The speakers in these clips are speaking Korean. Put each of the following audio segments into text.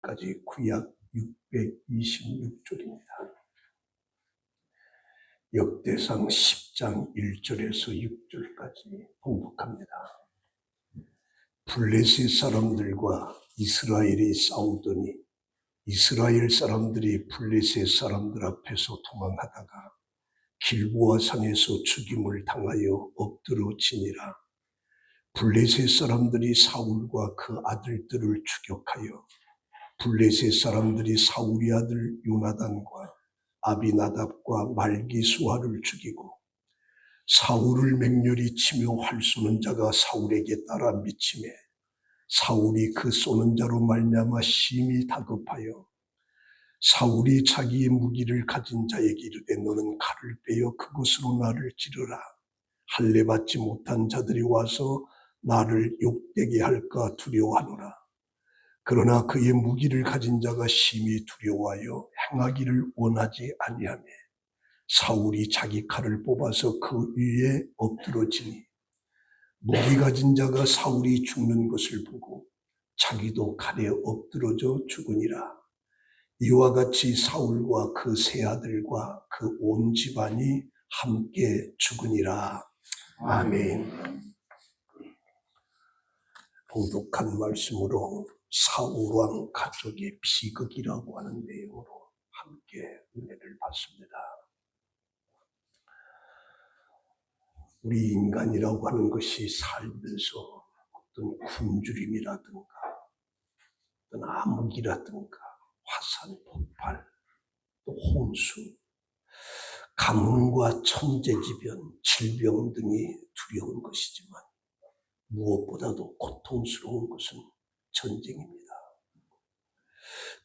까지 구약 626절입니다. 역대상 10장 1절에서 6절까지 봉독합니다. 블레셋 사람들과 이스라엘이 싸우더니 이스라엘 사람들이 블레셋 사람들 앞에서 도망하다가 길보아 산에서 죽임을 당하여 엎드러지니라. 블레셋 사람들이 사울과 그 아들들을 추격하여 블레셋 사람들이 사울의 아들 요나단과 아비나답과 말기수아를 죽이고 사울을 맹렬히 치며 활 쏘는 자가 사울에게 따라 미치매 사울이 그 쏘는 자로 말미암아 심히 다급하여 사울이 자기의 무기를 가진 자에게 이르되 너는 칼을 빼어 그것으로 나를 찌르라. 할례 받지 못한 자들이 와서 나를 욕되게 할까 두려워하노라. 그러나 그의 무기를 가진 자가 심히 두려워하여 행하기를 원하지 아니하며 사울이 자기 칼을 뽑아서 그 위에 엎드러지니 무기 가진 자가 사울이 죽는 것을 보고 자기도 칼에 엎드러져 죽으니라. 이와 같이 사울과 그 세 아들과 그 온 집안이 함께 죽으니라. 아멘. 봉독한 말씀으로 사울왕 가족의 비극이라고 하는 내용으로 함께 은혜를 받습니다. 우리 인간이라고 하는 것이 살면서 어떤 굶주림이라든가 어떤 암흑이라든가 화산 폭발, 또 홍수, 가뭄과 천재지변, 질병 등이 두려운 것이지만 무엇보다도 고통스러운 것은 전쟁입니다.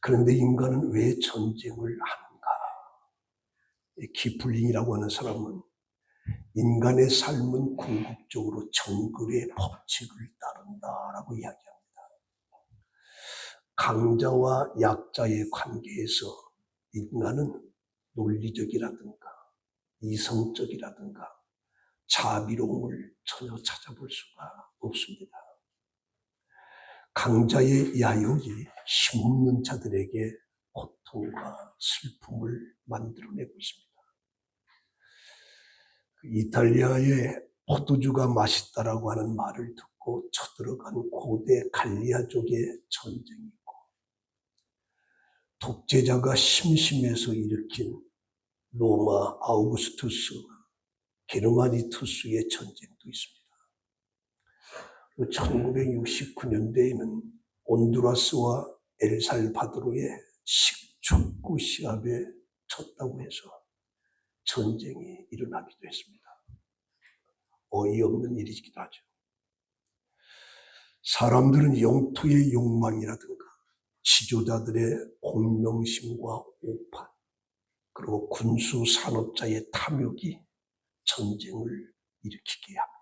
그런데 인간은 왜 전쟁을 하는가? 키플링이라고 하는 사람은 인간의 삶은 궁극적으로 정글의 법칙을 따른다라고 이야기합니다. 강자와 약자의 관계에서 인간은 논리적이라든가 이성적이라든가 자비로움을 전혀 찾아볼 수가 없습니다. 강자의 야욕이 힘없는 자들에게 고통과 슬픔을 만들어내고 있습니다. 이탈리아의 포도주가 맛있다라고 하는 말을 듣고 쳐들어간 고대 갈리아족의 전쟁이 있고 독재자가 심심해서 일으킨 로마 아우구스투스, 게르마니투스의 전쟁도 있습니다. 1969년대에는 온두라스와 엘살바도르의 축구 시합에 졌다고 해서 전쟁이 일어나기도 했습니다. 어이없는 일이기도 하죠. 사람들은 영토의 욕망이라든가 지도자들의 공명심과 오판, 그리고 군수 산업자의 탐욕이 전쟁을 일으키게 합니다.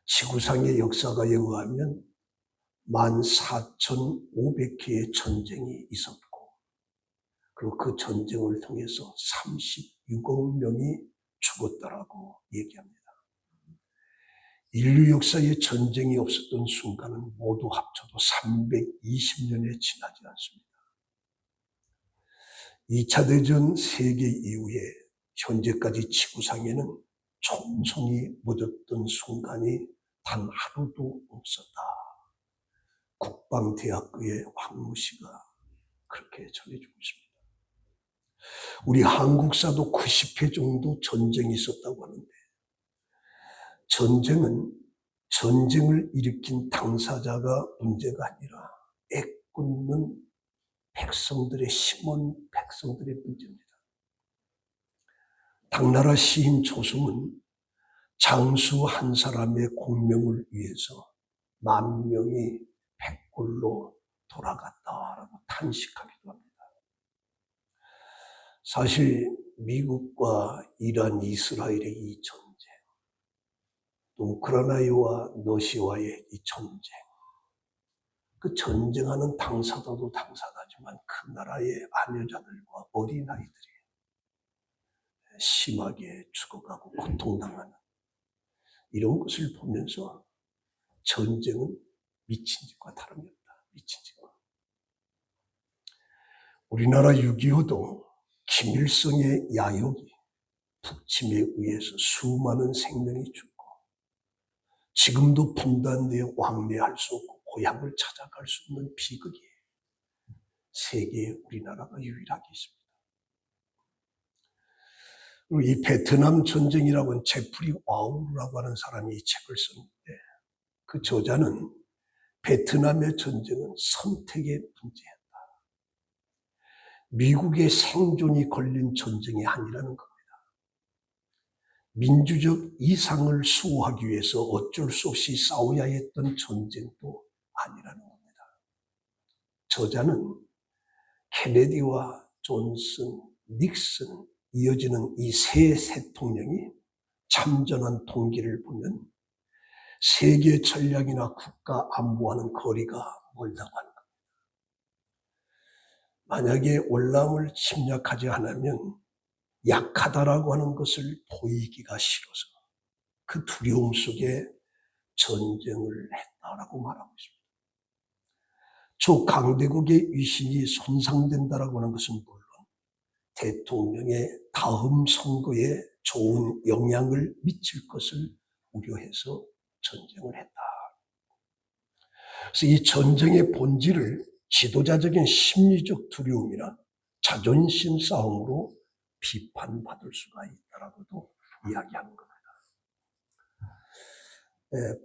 지구상의 역사가에 의하면 14,500개의 전쟁이 있었고 그리고 그 전쟁을 통해서 36억 명이 죽었다라고 얘기합니다. 인류 역사에 전쟁이 없었던 순간은 모두 합쳐도 320년에 지나지 않습니다. 2차 대전 세계 이후에 현재까지 지구상에는 총성이 멎었던 순간이 단 하루도 없었다. 국방대학교의 황무 씨가 그렇게 전해주고 있습니다. 우리 한국사도 90회 정도 전쟁이 있었다고 하는데 전쟁을 일으킨 당사자가 문제가 아니라 애꿎는 백성들의 힘은 백성들의 문제입니다. 당나라 시인 조승은 장수 한 사람의 공명을 위해서 10,000명이 백골로 돌아갔다라고 탄식하기도 합니다. 사실 미국과 이란, 이스라엘의 이 전쟁, 또 우크라이나와 러시아와의 이 전쟁, 그 전쟁하는 당사자도 당사자지만 그 나라의 아녀자들과 어린아이들이 심하게 죽어가고 고통당하는 이런 것을 보면서 전쟁은 미친 짓과 다름이 없다. 미친 짓과. 우리나라 6.25도 김일성의 야욕이 북침에 의해서 수많은 생명이 죽고 지금도 분단되어 왕래할 수 없고 고향을 찾아갈 수 없는 비극이 세계에 우리나라가 유일하게 있습니다. 그리고 이 베트남 전쟁이라고 하는 제프리 와우라고 하는 사람이 이 책을 썼는데 그 저자는 베트남의 전쟁은 선택의 문제였다. 미국의 생존이 걸린 전쟁이 아니라는 겁니다. 민주적 이상을 수호하기 위해서 어쩔 수 없이 싸워야 했던 전쟁도 아니라는 겁니다. 저자는 케네디와 존슨, 닉슨 이어지는 이 세 대통령이 참전한 동기를 보면 세계 전략이나 국가 안보와는 거리가 멀다고 하는 겁니다. 만약에 월남을 침략하지 않으면 약하다라고 하는 것을 보이기가 싫어서 그 두려움 속에 전쟁을 했다라고 말하고 있습니다. 초강대국의 위신이 손상된다라고 하는 것은 물론 대통령의 다음 선거에 좋은 영향을 미칠 것을 우려해서 전쟁을 했다. 그래서 이 전쟁의 본질을 지도자적인 심리적 두려움이나 자존심 싸움으로 비판받을 수가 있다라고도 이야기하는 겁니다.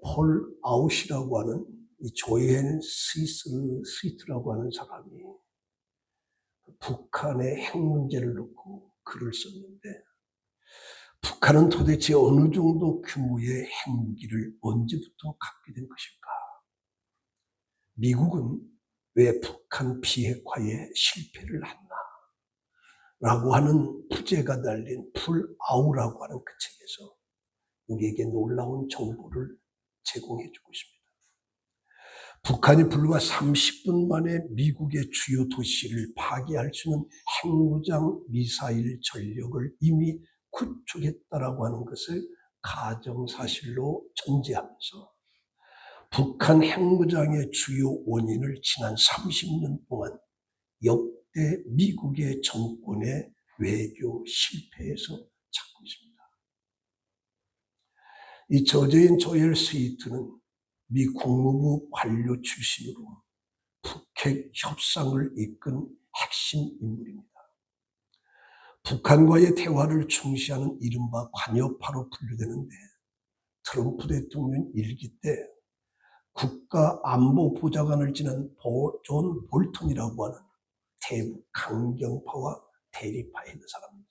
폴 아웃이라고 하는 이 조엘 스위트라고 하는 사람이 북한의 핵 문제를 놓고 글을 썼는데 북한은 도대체 어느 정도 규모의 핵무기를 언제부터 갖게 된 것일까? 미국은 왜 북한 비핵화에 실패를 했나? 라고 하는 부제가 달린 폴 아웃이라고 하는 그 책에서 우리에게 놀라운 정보를 제공해 주고 있습니다. 북한이 불과 30분 만에 미국의 주요 도시를 파괴할 수 있는 핵무장 미사일 전력을 이미 구축했다라고 하는 것을 가정사실로 전제하면서 북한 핵무장의 주요 원인을 지난 30년 동안 역대 미국의 정권의 외교 실패에서 찾고 있습니다. 이 저자인 조엘 스위트는 미 국무부 관료 출신으로 북핵 협상을 이끈 핵심 인물입니다. 북한과의 대화를 중시하는 이른바 관여파로 분류되는데 트럼프 대통령 일기 때 국가안보보좌관을 지낸 존 볼턴이라고 하는 대북 강경파와 대립하에 있는 사람입니다.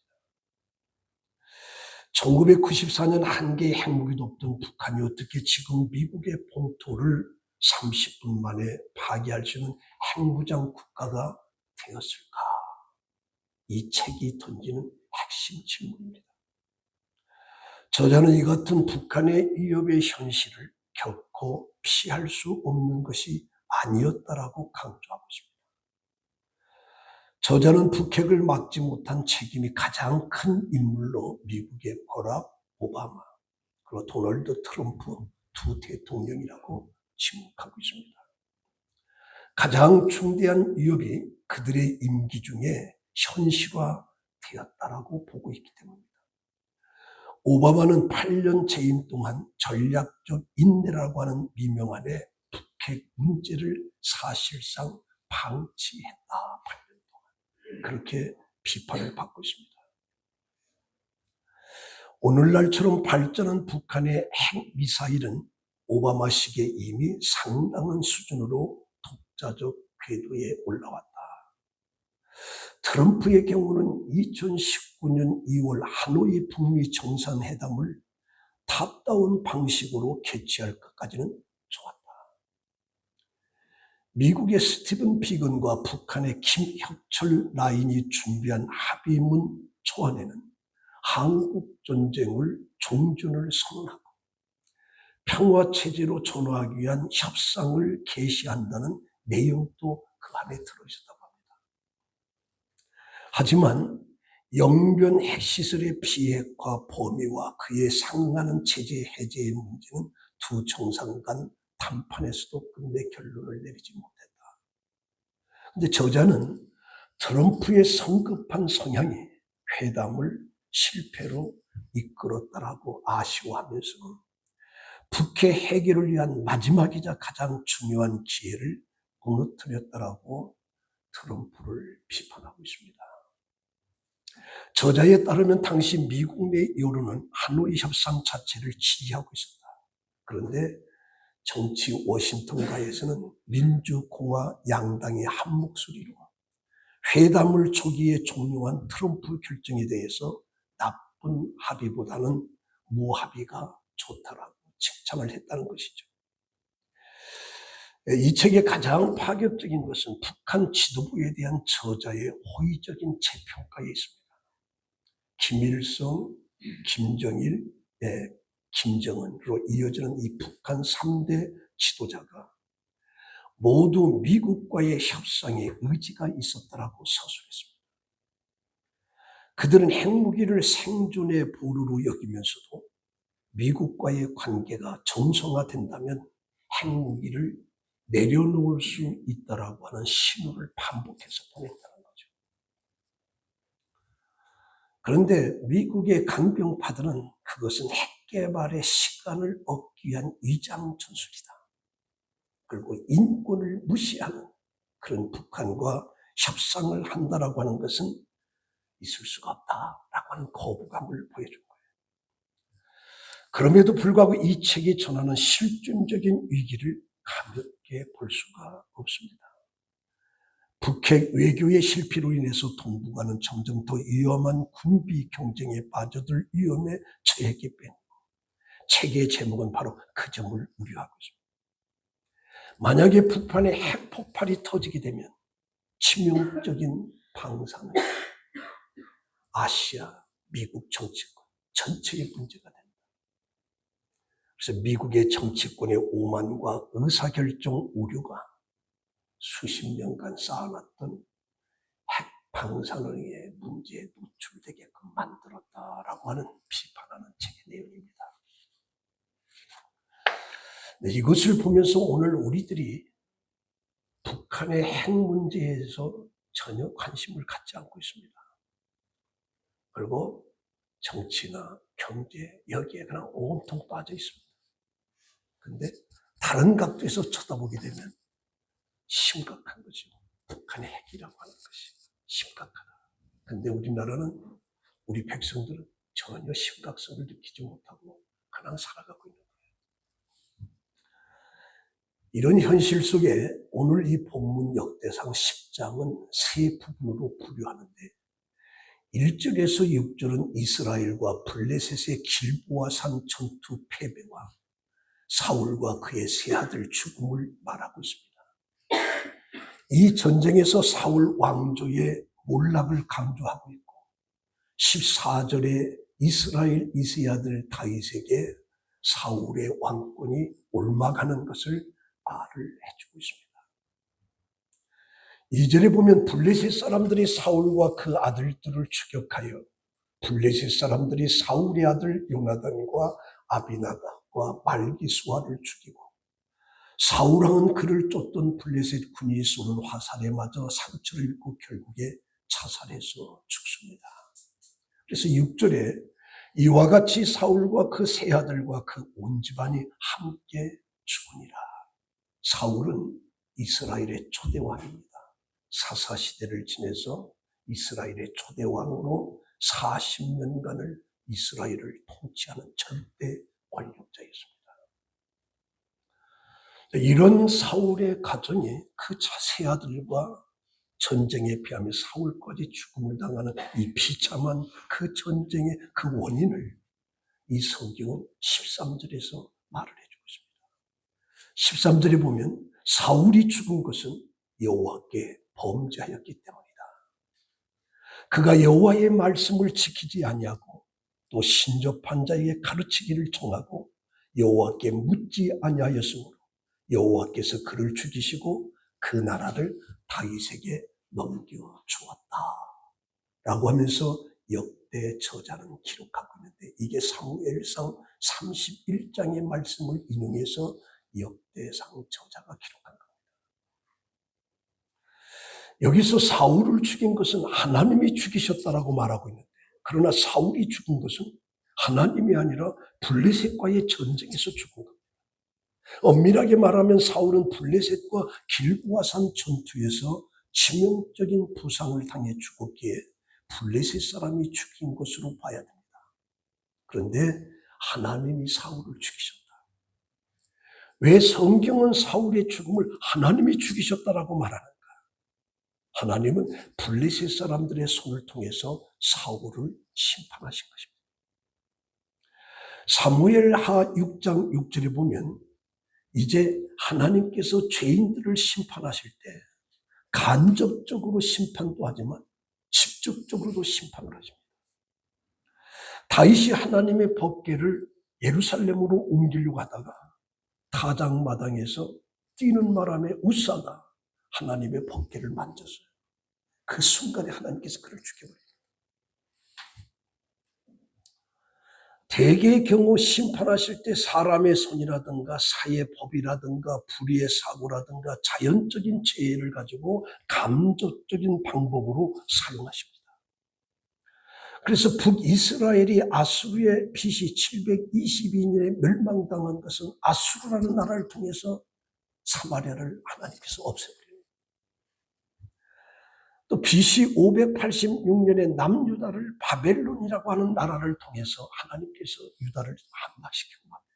1994년 한 개의 핵무기도 없던 북한이 어떻게 지금 미국의 본토를 30분 만에 파괴할 수 있는 핵무장 국가가 되었을까? 이 책이 던지는 핵심 질문입니다. 저자는 이 같은 북한의 위협의 현실을 결코 피할 수 없는 것이 아니었다라고 강조하고 있습니다. 저자는 북핵을 막지 못한 책임이 가장 큰 인물로 미국의 버락 오바마 그리고 도널드 트럼프 두 대통령이라고 지목하고 있습니다. 가장 중대한 위협이 그들의 임기 중에 현실화되었다라고 보고 있기 때문입니다. 오바마는 8년 재임 동안 전략적 인내라고 하는 미명 아래 북핵 문제를 사실상 방치했다. 8년 동안. 그렇게 비판을 받고 있습니다. 오늘날처럼 발전한 북한의 핵미사일은 오바마식에 이미 상당한 수준으로 독자적 궤도에 올라왔다. 트럼프의 경우는 2019년 2월 하노이 북미 정상회담을 탑다운 방식으로 개최할 것까지는 좋았다. 미국의 스티븐 피건과 북한의 김혁철 라인이 준비한 합의문 초안에는 한국 전쟁을 종전을 선언하고 평화체제로 전환하기 위한 협상을 개시한다는 내용도 그 안에 들어있었다고 합니다. 하지만 영변 핵시설의 비핵화 범위와 그에 상응하는 체제 해제의 문제는 두 정상 간談판에서도 끝내 결론을 내리지 못했다. 그런데 저자는 트럼프의 성급한 성향이 회담을 실패로 이끌었다라고 아쉬워하면서 북핵 해결을 위한 마지막이자 가장 중요한 기회를 무너뜨렸다라고 트럼프를 비판하고 있습니다. 저자에 따르면 당시 미국 내 여론은 하노이 협상 자체를 지지하고 있었다. 그런데 정치 워싱턴가에서는 민주공화 양당의 한 목소리로 회담을 초기에 종료한 트럼프 결정에 대해서 나쁜 합의보다는 무합의가 좋다라고 칭찬을 했다는 것이죠. 이 책의 가장 파격적인 것은 북한 지도부에 대한 저자의 호의적인 재평가에 있습니다. 김일성, 김정일, 김정은으로 이어지는 이 북한 3대 지도자가 모두 미국과의 협상에 의지가 있었다라고 서술했습니다. 그들은 핵무기를 생존의 보루로 여기면서도 미국과의 관계가 정상화된다면 핵무기를 내려놓을 수 있다라고 하는 신호를 반복해서 보냈다는 거죠. 그런데 미국의 강병파들은 그것은 핵 개발의 시간을 얻기 위한 위장 전술이다. 그리고 인권을 무시하는 그런 북한과 협상을 한다라고 하는 것은 있을 수가 없다라고 하는 거부감을 보여준 거예요. 그럼에도 불구하고 이 책이 전하는 실존적인 위기를 가볍게 볼 수가 없습니다. 북핵 외교의 실패로 인해서 동북아는 점점 더 위험한 군비 경쟁에 빠져들 위험에 처했기 때문에 책의 제목은 바로 그 점을 우려하고 있습니다. 만약에 북한의 핵폭발이 터지게 되면 치명적인 방사능, 아시아, 미국 정치권 전체의 문제가 됩니다. 그래서 미국의 정치권의 오만과 의사결정 오류가 수십 년간 쌓아놨던 핵 방사능의 문제에 노출되게끔 만들었다라고 하는 비판하는 책의 내용입니다. 이것을 보면서 오늘 우리들이 북한의 핵 문제에서 전혀 관심을 갖지 않고 있습니다. 그리고 정치나 경제 여기에 그냥 온통 빠져 있습니다. 그런데 다른 각도에서 쳐다보게 되면 심각한 거죠. 북한의 핵이라고 하는 것이 심각하다. 그런데 우리나라는 우리 백성들은 전혀 심각성을 느끼지 못하고 그냥 살아가고 있는 거예요. 이런 현실 속에 오늘 이 본문 역대상 10장은 세 부분으로 분류하는데 1절에서 6절은 이스라엘과 블레셋의 길보아 산 전투 패배와 사울과 그의 세 아들 죽음을 말하고 있습니다. 이 전쟁에서 사울 왕조의 몰락을 강조하고 있고 14절에 이스라엘 이세 아들 다윗에게 사울의 왕권이 옮아가는 것을 말을 해주고 있습니다. 2절에 보면 블레셋 사람들이 사울과 그 아들들을 추격하여 블레셋 사람들이 사울의 아들 요나단과 아비나답과 말기수아를 죽이고 사울왕은 그를 쫓던 블레셋 군이 쏘는 화살에 맞아 상처를 입고 결국에 자살해서 죽습니다. 그래서 6절에 이와 같이 사울과 그 세 아들과 그 온 집안이 함께 죽으니라. 사울은 이스라엘의 초대왕입니다. 사사시대를 지내서 이스라엘의 초대왕으로 40년간을 이스라엘을 통치하는 절대 권력자였습니다. 이런 사울의 가정이 그 세 아들과 전쟁에 비하며 사울까지 죽음을 당하는 이 비참한 그 전쟁의 그 원인을 이 성경은 13절에서 말을 해주고 있습니다. 13절에 보면 사울이 죽은 것은 여호와께 범죄하였기 때문이다. 그가 여호와의 말씀을 지키지 아니하고 또 신접한 자에게 가르치기를 정하고 여호와께 묻지 아니하였으므로 여호와께서 그를 죽이시고 그 나라를 다윗에게 넘겨주었다 라고 하면서 역대 저자는 기록하고 있는데 이게 사무엘상 31장의 말씀을 인용해서 역대상 저자가 기록한 겁니다. 여기서 사울을 죽인 것은 하나님이 죽이셨다라고 말하고 있는데, 그러나 사울이 죽은 것은 하나님이 아니라 블레셋과의 전쟁에서 죽은 겁니다. 엄밀하게 말하면 사울은 블레셋과 길보아산 전투에서 치명적인 부상을 당해 죽었기에 블레셋 사람이 죽인 것으로 봐야 됩니다. 그런데 하나님이 사울을 죽이셨다. 왜 성경은 사울의 죽음을 하나님이 죽이셨다라고 말하는가? 하나님은 블레셋 사람들의 손을 통해서 사울을 심판하신 것입니다. 사무엘하 6장 6절에 보면 이제 하나님께서 죄인들을 심판하실 때 간접적으로 심판도 하지만 직접적으로도 심판을 하십니다. 다윗이 하나님의 법궤를 예루살렘으로 옮기려고 하다가 타작마당에서 뛰는 바람에 우사가 하나님의 법궤를 만졌어요. 그 순간에 하나님께서 그를 죽여버려요. 대개의 경우 심판하실 때 사람의 손이라든가 사회 법이라든가 불의의 사고라든가 자연적인 재해를 가지고 감정적인 방법으로 사용하십니다. 그래서 북이스라엘이 아수르의 BC 722년에 멸망당한 것은 아수르라는 나라를 통해서 사마리아를 하나님께서 없애버려요. 또 BC 586년에 남유다를 바벨론이라고 하는 나라를 통해서 하나님께서 유다를 함락시키고 맙니다.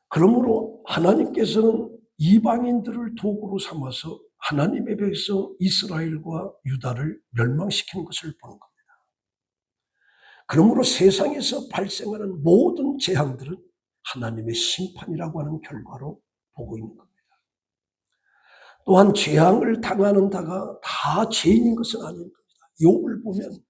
그러므로 하나님께서는 이방인들을 도구로 삼아서 하나님의 백성 이스라엘과 유다를 멸망시키는 것을 보는 겁니다. 그러므로 세상에서 발생하는 모든 재앙들은 하나님의 심판이라고 하는 결과로 보고 있는 겁니다. 또한 재앙을 당하는 자가 다 죄인인 것은 아닌 겁니다. 욥을 보면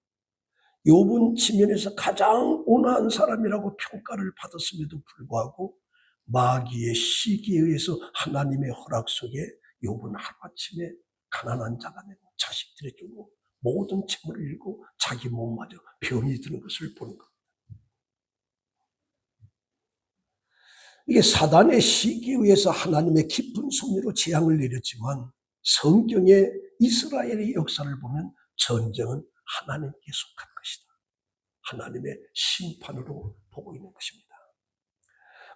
욥은 지면에서 가장 온화한 사람이라고 평가를 받았음에도 불구하고 마귀의 시기에 의해서 하나님의 허락 속에 욥은 하루아침에 가난한 자가 되고 자식들의 주고 모든 채무를 잃고 자기 몸마저 병이 드는 것을 보는 겁니다. 이게 사단의 시기에 의해서 하나님의 깊은 섭리로 재앙을 내렸지만 성경의 이스라엘의 역사를 보면 전쟁은 하나님께 속한 것이다. 하나님의 심판으로 보고 있는 것입니다.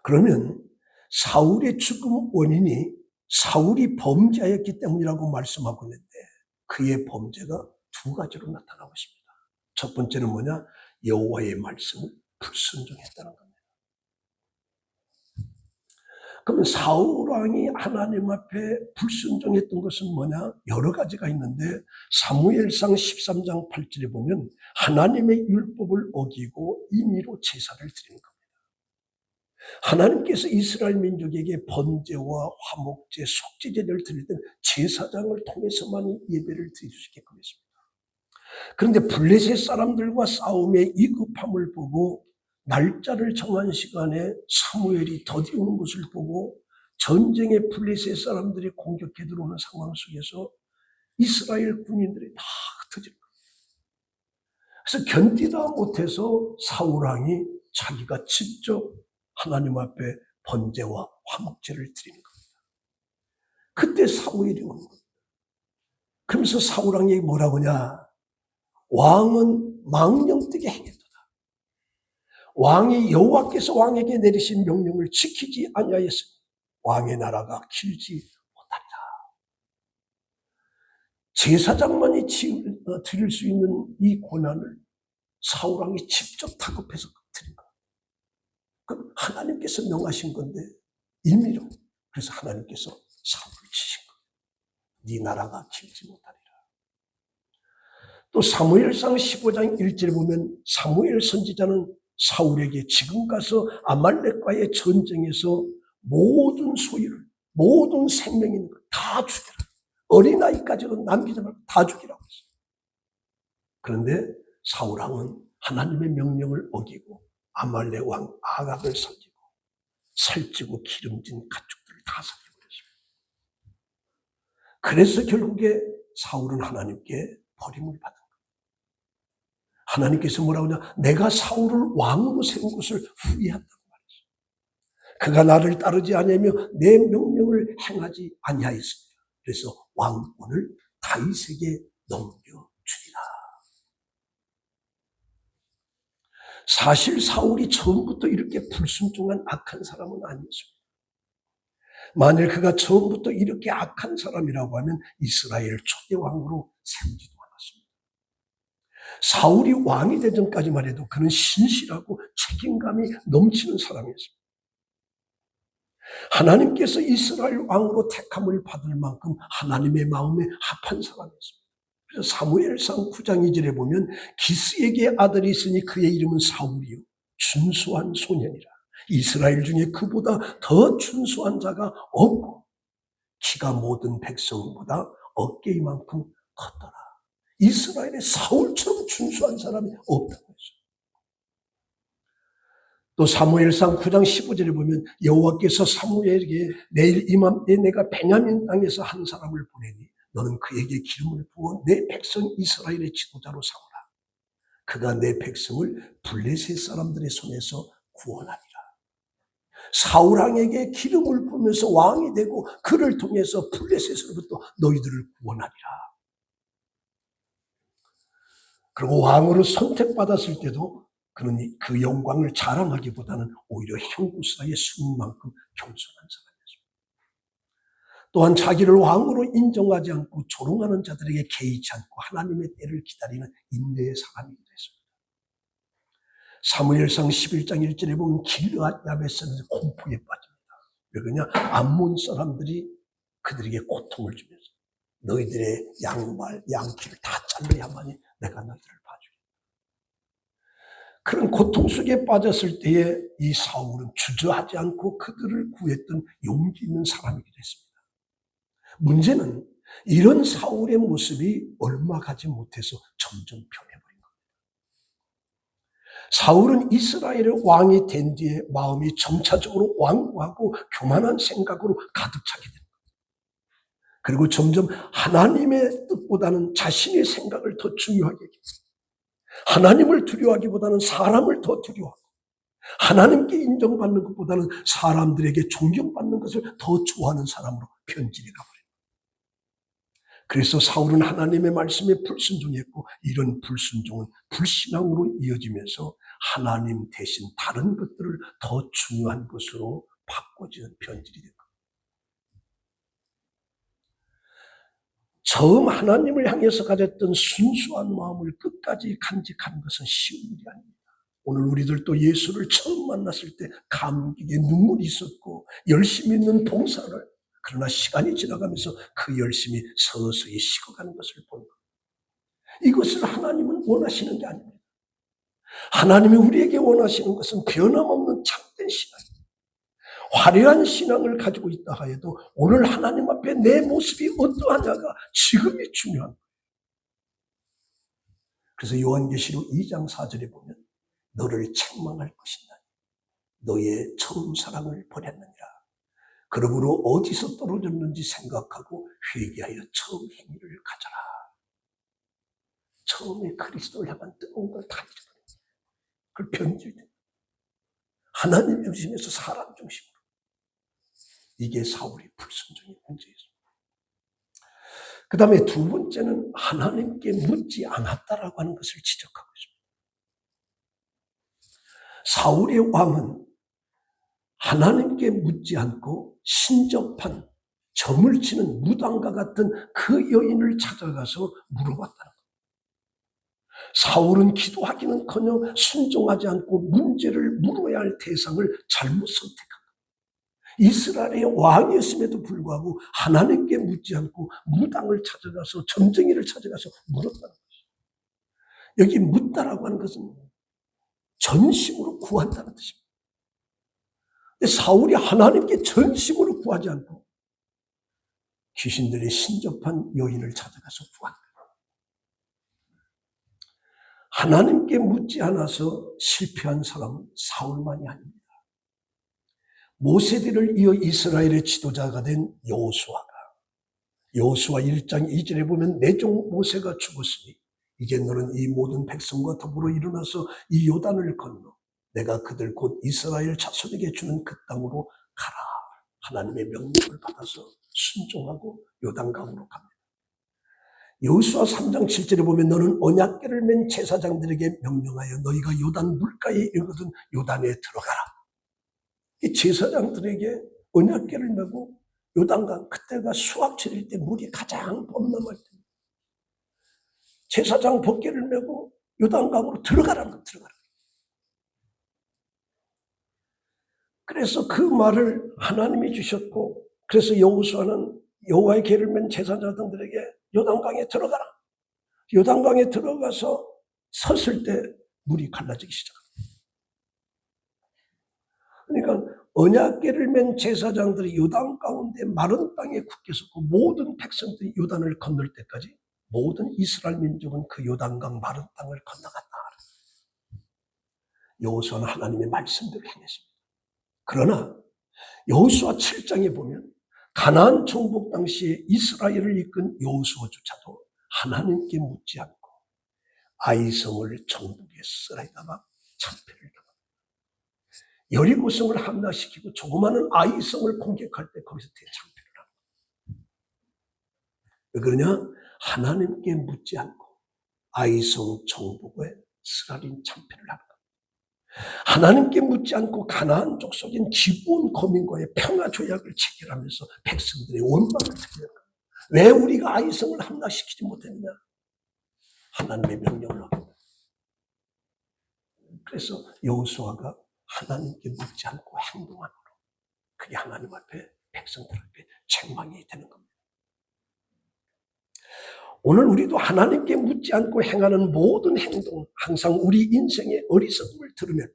그러면 사울의 죽음 원인이 사울이 범죄하였기 때문이라고 말씀하고 있는데 그의 범죄가 두 가지로 나타나고 있습니다. 첫 번째는 뭐냐? 여호와의 말씀을 불순종했다는 겁니다. 그러면 사울 왕이 하나님 앞에 불순종했던 것은 뭐냐? 여러 가지가 있는데 사무엘상 13장 8절에 보면 하나님의 율법을 어기고 임의로 제사를 드리는 겁니다. 하나님께서 이스라엘 민족에게 번제와 화목제, 속죄제를 드릴 때 제사장을 통해서만 예배를 드릴 수 있게끔 했습니다. 그런데 블레셋 사람들과 싸움의 위급함을 보고 날짜를 정한 시간에 사무엘이 더디오는 것을 보고 전쟁에 블레셋 사람들이 공격해 들어오는 상황 속에서 이스라엘 군인들이 다 흩어질 거예요. 그래서 견디다 못해서 사울 왕이 자기가 직접 하나님 앞에 번제와 화목제를 드리는 겁니다. 그때 사무엘이 오는 겁니다. 그러면서 사울 왕이 뭐라고 하냐? 왕은 망령되게 행했다. 왕이 여호와께서 왕에게 내리신 명령을 지키지 아니하였으니 왕의 나라가 길지 못하리라. 제사장만이 드릴 수 있는 이 고난을 사울 왕이 직접 다급해서 드린 거예요. 그럼 하나님께서 명하신 건데 임의로. 그래서 하나님께서 사울을 치신 거예요. 네 나라가 길지 못하리라. 또 사무엘상 15장 1절에 보면 사무엘 선지자는 사울에게 지금 가서 아말렉과의 전쟁에서 모든 소유를, 모든 생명 있는 걸 다 죽여라. 어린아이까지도 남기지 말고 다 죽이라고 했어요. 그런데 사울 왕은 하나님의 명령을 어기고 아말렉 왕 아각을 살리고 살찌고 기름진 가축들을 다 살려버렸습니다. 그래서 결국에 사울은 하나님께 버림을 받은 거예요. 하나님께서 뭐라고 하냐? 내가 사울을 왕으로 세운 것을 후회한다고 말했어요. 그가 나를 따르지 아니하며 내 명령을 행하지 아니하였습니다. 그래서 왕권을 다윗에게 넘겨주리라. 사실 사울이 처음부터 이렇게 불순종한 악한 사람은 아니었습니다. 만일 그가 처음부터 이렇게 악한 사람이라고 하면 이스라엘 초대 왕으로 세우지도 않았습니다. 사울이 왕이 되기 전까지만 해도 그는 신실하고 책임감이 넘치는 사람이었습니다. 하나님께서 이스라엘 왕으로 택함을 받을 만큼 하나님의 마음에 합한 사람이었습니다. 그래서 사무엘상 9장 2절에 보면 기스에게 아들이 있으니 그의 이름은 사울이요 준수한 소년이라. 이스라엘 중에 그보다 더 준수한 자가 없고 키가 모든 백성보다 어깨 이만큼 컸더라. 이스라엘에 사울처럼 준수한 사람이 없다고 했어요. 또 사무엘상 9장 15절에 보면 여호와께서 사무엘에게 내일 이맘때 내가 베냐민 땅에서 한 사람을 보내니 너는 그에게 기름을 부어 내 백성 이스라엘의 지도자로 삼으라. 그가 내 백성을 블레셋 사람들의 손에서 구원하리라. 사울 왕에게 기름을 부으면서 왕이 되고 그를 통해서 블레셋으로부터 너희들을 구원하리라. 그리고 왕으로 선택받았을 때도 그는 그 영광을 자랑하기보다는 오히려 형구사에 숨은 만큼 겸손한 사람이었습니다. 또한 자기를 왕으로 인정하지 않고 조롱하는 자들에게 개의치 않고 하나님의 때를 기다리는 인내의 사람이 됐습니다. 사무엘상 11장 1절에 보면 길르앗 야베스는 공포에 빠집니다. 왜 그러냐? 암몬 사람들이 그들에게 고통을 주면서 너희들의 양말, 양키를 다 잘라야만이 내가 너희들을 봐주겠다. 그런 고통 속에 빠졌을 때에 이 사울은 주저하지 않고 그들을 구했던 용기 있는 사람이 됐습니다. 문제는 이런 사울의 모습이 얼마 가지 못해서 점점 변해버린 겁니다. 사울은 이스라엘의 왕이 된 뒤에 마음이 점차적으로 완고하고 교만한 생각으로 가득 차게 됩니다. 그리고 점점 하나님의 뜻보다는 자신의 생각을 더 중요하게 됩니다. 하나님을 두려워하기보다는 사람을 더 두려워하고 하나님께 인정받는 것보다는 사람들에게 존경받는 것을 더 좋아하는 사람으로 변질해 가버립니다. 그래서 사울은 하나님의 말씀에 불순종했고 이런 불순종은 불신앙으로 이어지면서 하나님 대신 다른 것들을 더 중요한 것으로 바꿔지는 변질이 된 겁니다. 처음 하나님을 향해서 가졌던 순수한 마음을 끝까지 간직하는 것은 쉬운 일이 아닙니다. 오늘 우리들도 예수를 처음 만났을 때 감격에 눈물이 있었고 열심히 있는 봉사를, 그러나 시간이 지나가면서 그 열심이 서서히 식어가는 것을 본 겁니다. 이것을 하나님은 원하시는 게 아닙니다. 하나님이 우리에게 원하시는 것은 변함없는 참된 신앙입니다. 화려한 신앙을 가지고 있다 하여도 오늘 하나님 앞에 내 모습이 어떠하냐가 지금이 중요한 거예요. 그래서 요한계시록 2장 4절에 보면 너를 책망할 것이다. 너의 처음 사랑을 버렸느니라. 그러므로 어디서 떨어졌는지 생각하고 회개하여 처음 행위를 가져라. 처음에 그리스도를 향한 뜨거운 걸 다 잊어버립니다. 그걸 변질됩니다. 하나님 중심에서 사람 중심으로. 이게 사울의 불순종의 문제였습니다. 그 다음에 두 번째는 하나님께 묻지 않았다라고 하는 것을 지적하고 있습니다. 사울의 왕은 하나님께 묻지 않고 신접한 점을 치는 무당과 같은 그 여인을 찾아가서 물어봤다는 겁니다. 사울은 기도하기는커녕 순종하지 않고 문제를 물어야 할 대상을 잘못 선택한 겁니다. 이스라엘의 왕이었음에도 불구하고 하나님께 묻지 않고 무당을 찾아가서 점쟁이를 찾아가서 물었다는 것이죠. 여기 묻다라고 하는 것은 전심으로 구한다는 뜻입니다. 근데 사울이 하나님께 전심으로 구하지 않고 귀신들이 신접한 여인을 찾아가서 구한다. 하나님께 묻지 않아서 실패한 사람은 사울만이 아닙니다. 모세들을 이어 이스라엘의 지도자가 된 여호수아 1장 2절에 보면 내 종 모세가 죽었으니 이제 너는 이 모든 백성과 더불어 일어나서 이 요단을 건너 내가 그들 곧 이스라엘 자손에게 주는 그 땅으로 가라 하나님의 명령을 받아서 순종하고 요단강으로 갑니다. 여호수아 3장 7절에 보면 너는 언약궤를 맨 제사장들에게 명령하여 너희가 요단 물가에 이르거든 요단에 들어가라. 이 제사장들에게 언약궤를 메고 요단강, 그때가 수확철일 때 물이 가장 범람할 때 제사장 법궤를 메고 요단강으로 들어가라는 거, 들어가라. 그래서 그 말을 하나님이 주셨고, 그래서 여호수아는 여호와의 궤를 맨 제사장들에게 요단강에 들어가라. 요단강에 들어가서 섰을 때 물이 갈라지기 시작합니다. 그러니까 언약궤를 맨 제사장들이 요단 가운데 마른 땅에 굳게 섰고 모든 백성들이 요단을 건널 때까지 모든 이스라엘 민족은 그 요단강 마른 땅을 건너갔다. 여호수아는 하나님의 말씀대로 행했습니다. 그러나 여호수아 7장에 보면 가나안 정복 당시에 이스라엘을 이끈 여호수아조차도 하나님께 묻지 않고 아이성을 정복에 쓰라다가 참패를 당합니다. 여리고성을 함락시키고 조그마한 아이성을 공격할 때 거기서 대참패를 합니다. 왜 그러냐? 하나님께 묻지 않고 아이성 정복에 쓰라린 참패를 합니다. 하나님께 묻지 않고 가나안 족속인 기브온 거민과의 평화 조약을 체결하면서 백성들의 원망을 드리는 거예요. 왜 우리가 아이성을 함락시키지 못했느냐? 하나님의 명령을 합니다. 그래서 여호수아가 하나님께 묻지 않고 행동함으로 그게 하나님 앞에 백성들 앞에 책망이 되는 겁니다. 오늘 우리도 하나님께 묻지 않고 행하는 모든 행동, 항상 우리 인생의 어리석음을 들으면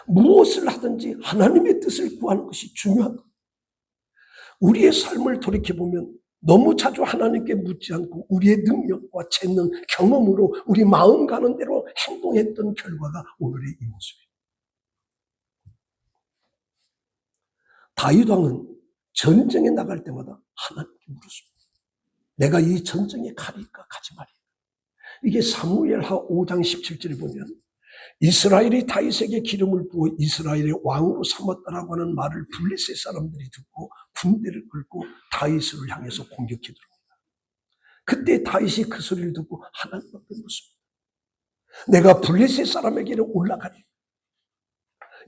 무엇을 하든지 하나님의 뜻을 구하는 것이 중요한 겁니다. 우리의 삶을 돌이켜보면 너무 자주 하나님께 묻지 않고 우리의 능력과 재능, 경험으로 우리 마음 가는 대로 행동했던 결과가 오늘의 이 모습이에요. 다윗 왕은 전쟁에 나갈 때마다 하나님께 물었습니다. 내가 이 전쟁에 가리까 가지 말이야. 이게 사무엘하 5장 17절에 보면 이스라엘이 다윗에게 기름을 부어 이스라엘의 왕으로 삼았다라고 하는 말을 블레셋 사람들이 듣고 군대를 끌고 다윗을 향해서 공격해 들어옵니다. 그때 다윗이 그 소리를 듣고 하나님 앞에 묻습니다. 내가 블레셋 사람에게로 올라가리.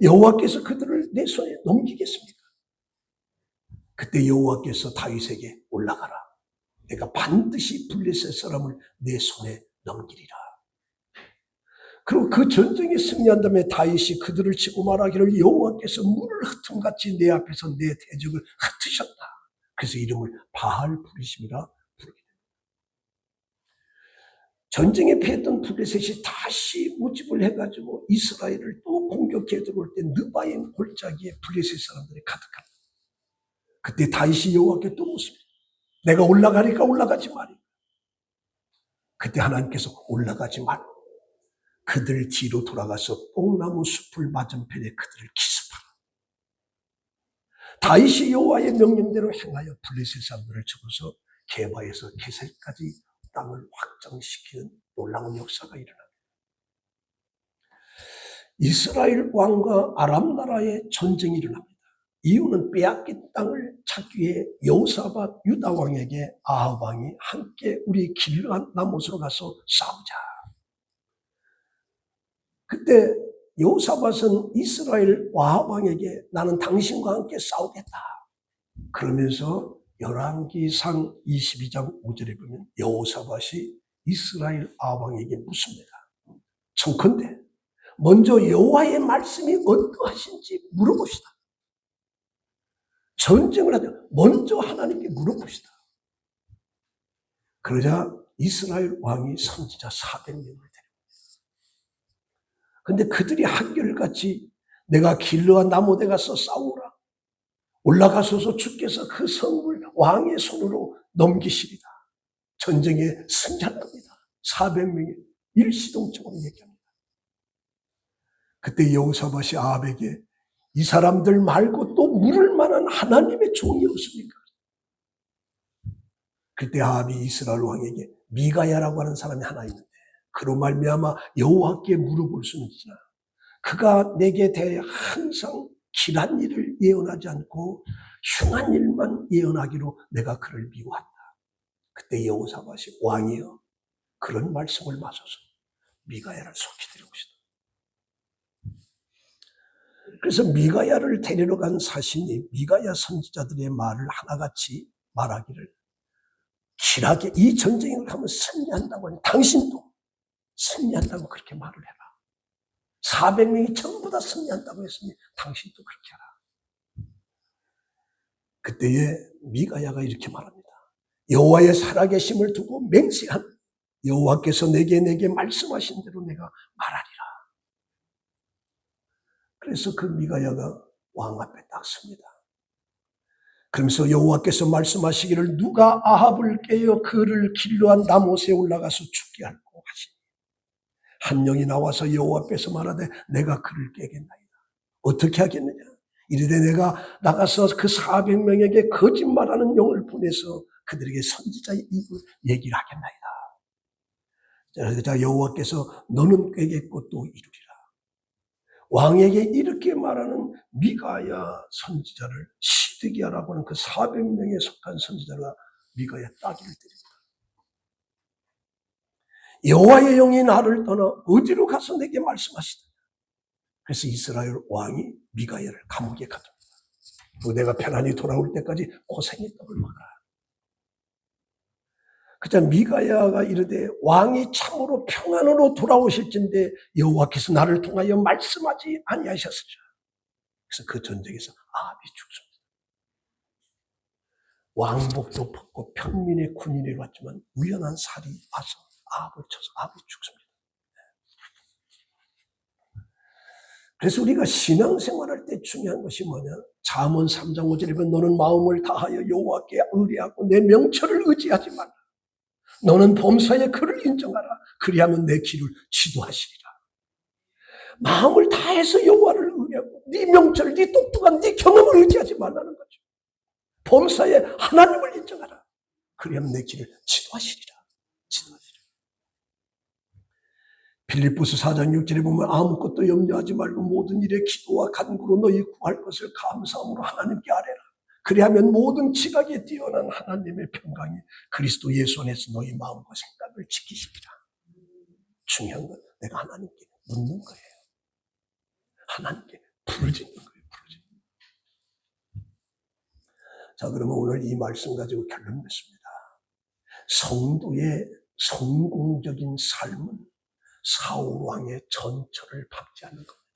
여호와께서 그들을 내 손에 넘기겠습니까? 그때 여호와께서 다윗에게 올라가라. 내가 반드시 블레셋 사람을 내 손에 넘기리라. 그리고 그 전쟁에 승리한 다음에 다윗이 그들을 치고 말하기를 여호와께서 물을 흩음같이 내 앞에서 내 대적을 흩으셨다. 그래서 이름을 바알 부리심이라 부르게 됩니다. 전쟁에 패했던 블레셋이 다시 모집을 해가지고 이스라엘을 또 공격해 들어올 때 느바임 골짜기에 블레셋 사람들이 가득합니다. 그때 다윗이 여호와께 또 묻습니다. 내가 올라가니까 올라가지 말이야. 그때 하나님께서 올라가지 말고 그들 뒤로 돌아가서 뽕나무 숲을 맞은편에 그들을 기습하라. 다윗이 여호와의 명령대로 행하여 블레셋 사람들을 죽어서 게바에서 게셀까지 땅을 확장시키는 놀라운 역사가 일어납니다. 이스라엘 왕과 아람 나라의 전쟁이 일어납니다. 이유는 빼앗긴 땅을 찾기 위해 여호사밧 유다 왕에게 아합 왕이 함께 우리 길르앗 나못으로 가서 싸우자. 그때 여호사밧은 이스라엘 아합 왕에게 나는 당신과 함께 싸우겠다. 그러면서 열왕기상 22장 5절에 보면 여호사밧이 이스라엘 아합 왕에게 묻습니다. 청컨대 먼저 여호와의 말씀이 어떠하신지 물어봅시다. 전쟁을 하자 먼저 하나님께 물어봅시다. 그러자 이스라엘 왕이 선지자 400명을 데립니다. 근데 그들이 한결같이 내가 길르앗 나못에 가서 싸우라. 올라가소서 주께서 그 성을 왕의 손으로 넘기시리다. 전쟁에 승리할 겁니다. 400명이 일시동적으로 얘기합니다. 그때 여호사밧이 아합에게 이 사람들 말고 또 물을 만한 하나님의 종이 없습니까? 그때 아합이 이스라엘 왕에게 미가야라고 하는 사람이 하나 있는데 그로 말미암아 여호와께 물어볼 수는 있으나 그가 내게 대해 항상 길한 일을 예언하지 않고 흉한 일만 예언하기로 내가 그를 미워한다. 그때 여호사밧이 왕이여 그런 말씀을 마셔서 미가야를 속히 데려오시다. 그래서 미가야를 데리러 간 사신이 미가야 선지자들의 말을 하나같이 말하기를 길하게 이 전쟁을 가면 승리한다고 하니 당신도 승리한다고 그렇게 말을 해라. 400명이 전부 다 승리한다고 했으니 당신도 그렇게 하라. 그때에 미가야가 이렇게 말합니다. 여호와의 살아계심을 두고 맹세한 여호와께서 내게 말씀하신 대로 내가 말하리라. 그래서 그 미가야가 왕 앞에 딱 섭니다. 그러면서 여호와께서 말씀하시기를 누가 아합을 깨어 그를 길러한 나못에 올라가서 죽게 할고 하시니 한 영이 나와서 여호와 앞에서 말하되 내가 그를 깨겠나이다. 어떻게 하겠느냐? 이르되 내가 나가서 그 400명에게 거짓말하는 영을 보내서 그들에게 선지자의 입을 얘기를 하겠나이다. 자, 여호와께서 너는 깨겠고 또 이루리라. 왕에게 이렇게 말하는 미가야 선지자를 시드기야라고 하는 그 400명에 속한 선지자가 미가야 따귀를 때립니다. 여호와의 영이 나를 떠나 어디로 가서 내게 말씀하시더냐. 그래서 이스라엘 왕이 미가야를 감옥에 가둡니다. 내가 편안히 돌아올 때까지 고생의 떡을 먹어라. 그자 미가야가 이르되 왕이 참으로 평안으로 돌아오실진데 여호와께서 나를 통하여 말씀하지 아니하셨으리라. 그래서 그 전쟁에서 아합이 죽습니다. 왕복도 벗고 평민의 군인이 왔지만 우연한 살이 와서 아합을 쳐서 아합이 죽습니다. 그래서 우리가 신앙생활할 때 중요한 것이 뭐냐? 잠언 3장 5절에 보면 너는 마음을 다하여 여호와께 의뢰하고 내 명철을 의지하지 말라. 너는 범사에 그를 인정하라. 그리하면 내 길을 지도하시리라. 마음을 다해서 여호와를 의뢰하고 네 명철, 네 똑똑한 네 경험을 의지하지 말라는 거죠. 범사에 하나님을 인정하라. 그리하면 내 길을 지도하시리라. 빌립보서 4장 6절에 보면 아무것도 염려하지 말고 모든 일에 기도와 간구로 너희 구할 것을 감사함으로 하나님께 아뢰라. 그리하면 모든 지각에 뛰어난 하나님의 평강이 그리스도 예수 안에서 너희 마음과 생각을 지키시리라. 중요한 건 내가 하나님께 묻는 거예요. 하나님께 부르짖는 거예요. 자, 그러면 오늘 이 말씀 가지고 결론 맺습니다. 성도의 성공적인 삶은 사울 왕의 전처를 받지 않는 겁니다.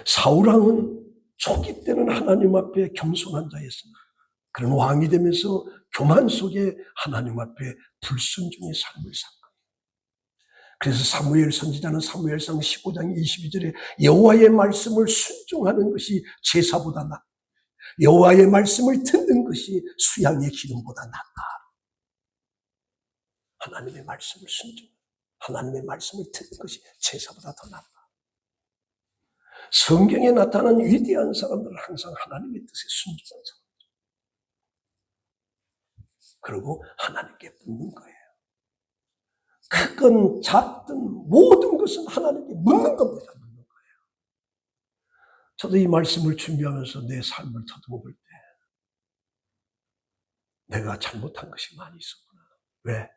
사울 왕은 초기 때는 하나님 앞에 겸손한 자였으나 그런 왕이 되면서 교만 속에 하나님 앞에 불순종의 삶을 산 거예요. 그래서 사무엘 선지자는 사무엘상 15장 22절에 여호와의 말씀을 순종하는 것이 제사보다 낫다. 여호와의 말씀을 듣는 것이 수양의 기름보다 낫다. 하나님의 말씀을 순종, 하나님의 말씀을 듣는 것이 제사보다 더 낫다. 성경에 나타난 위대한 사람들은 항상 하나님의 뜻에 순종한 사람이죠. 그리고 하나님께 묻는 거예요. 크건 작든 모든 것은 하나님께 묻는 겁니다. 묻는 거예요. 저도 이 말씀을 준비하면서 내 삶을 더듬어 볼 때 내가 잘못한 것이 많이 있었구나. 왜?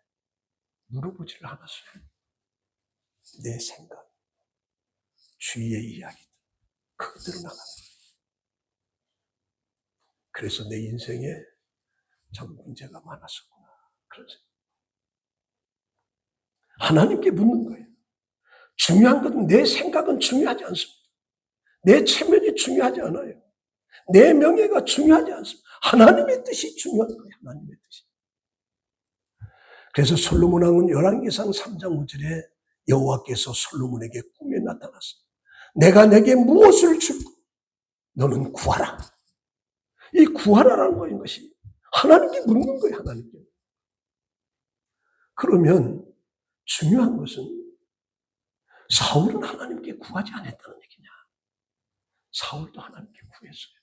물어보지를 않았어요. 내 생각, 주위의 이야기 그대로 나가는 거예요. 그래서 내 인생에 참 문제가 많았었구나. 그런 생각. 하나님께 묻는 거예요. 중요한 것은 내 생각은 중요하지 않습니다. 내 체면이 중요하지 않아요. 내 명예가 중요하지 않습니다. 하나님의 뜻이 중요한 거예요. 하나님의 뜻이. 그래서 솔로몬 왕은 열왕기상 3장 5절에 여호와께서 솔로몬에게 꿈에 나타났습니다. 내가 내게 무엇을 줄까? 너는 구하라. 이 구하라라는 거인 것이 하나님께 묻는 거예요. 하나님께. 그러면 중요한 것은 사울은 하나님께 구하지 않았다는 얘기냐? 사울도 하나님께 구했어요.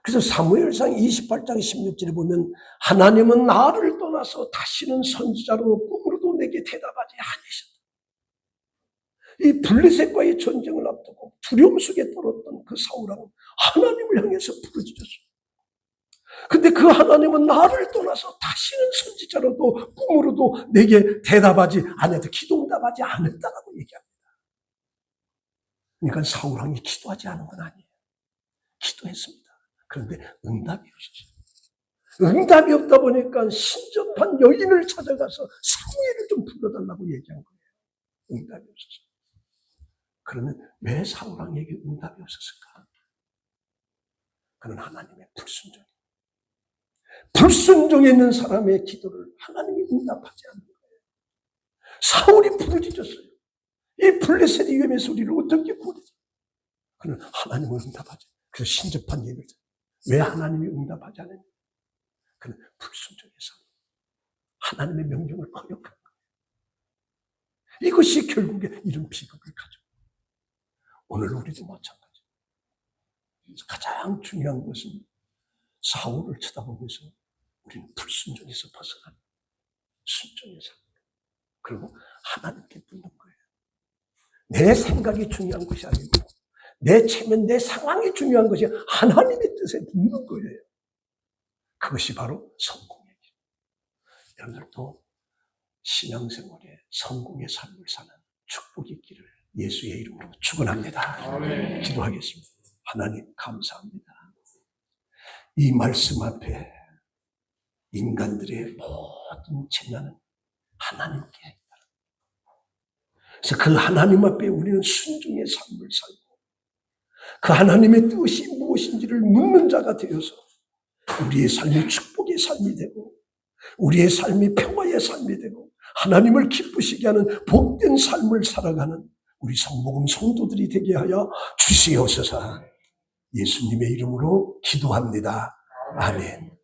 그래서 사무엘상 28장 16절에 보면 하나님은 나를 떠나서 다시는 선지자로 꿈으로도 내게 대답하지 아니하셨다. 이 블레셋과의 전쟁을 앞두고 두려움 속에 떨었던 그 사울왕은 하나님을 향해서 부르짖었어요. 근데 그 하나님은 나를 떠나서 다시는 선지자로도 꿈으로도 내게 대답하지 않았다. 기도 응답하지 않았다라고 얘기합니다. 그러니까 사울왕이 기도하지 않은 건 아니에요. 기도했습니다. 그런데 응답이 없었어요. 응답이 없다 보니까 신접한 여인을 찾아가서 사무엘을 좀 불러달라고 얘기한 거예요. 응답이 없었어요. 그러면 왜 사울왕에게 응답이 없었을까? 그는 하나님의 불순종. 불순종에 있는 사람의 기도를 하나님이 응답하지 않는 거예요. 사울이 부르짖었어요. 이 블레셋의 위험에서 우리를 어떻게 구해줘? 그는 하나님을 응답하지. 그래서 신접한 예를 들어요. 왜 하나님이 응답하지 않느냐? 그는 불순종해서 하나님의 명령을 거역한 거예요. 이것이 결국에 이런 비극을 가져요. 오늘 우리도 마찬가지. 가장 중요한 것은 사울을 쳐다보면서 우리는 불순종에서 벗어나는 순종에서 그리고 하나님께 묻는 거예요. 내 생각이 중요한 것이 아니고 내 체면, 내 상황이 중요한 것이 하나님의 뜻에 묻는 거예요. 그것이 바로 성공의 길. 여러분들도 신앙생활에 성공의 삶을 사는 축복의 길을 예수의 이름으로 축원합니다. 기도하겠습니다. 하나님 감사합니다. 이 말씀 앞에 인간들의 모든 재난은 하나님께 있다. 그래서 그 하나님 앞에 우리는 순종의 삶을 살고 그 하나님의 뜻이 무엇인지를 묻는 자가 되어서 우리의 삶이 축복의 삶이 되고 우리의 삶이 평화의 삶이 되고 하나님을 기쁘시게 하는 복된 삶을 살아가는 우리 성복음 성도들이 되게 하여 주시옵소서. 예수님의 이름으로 기도합니다. 아멘.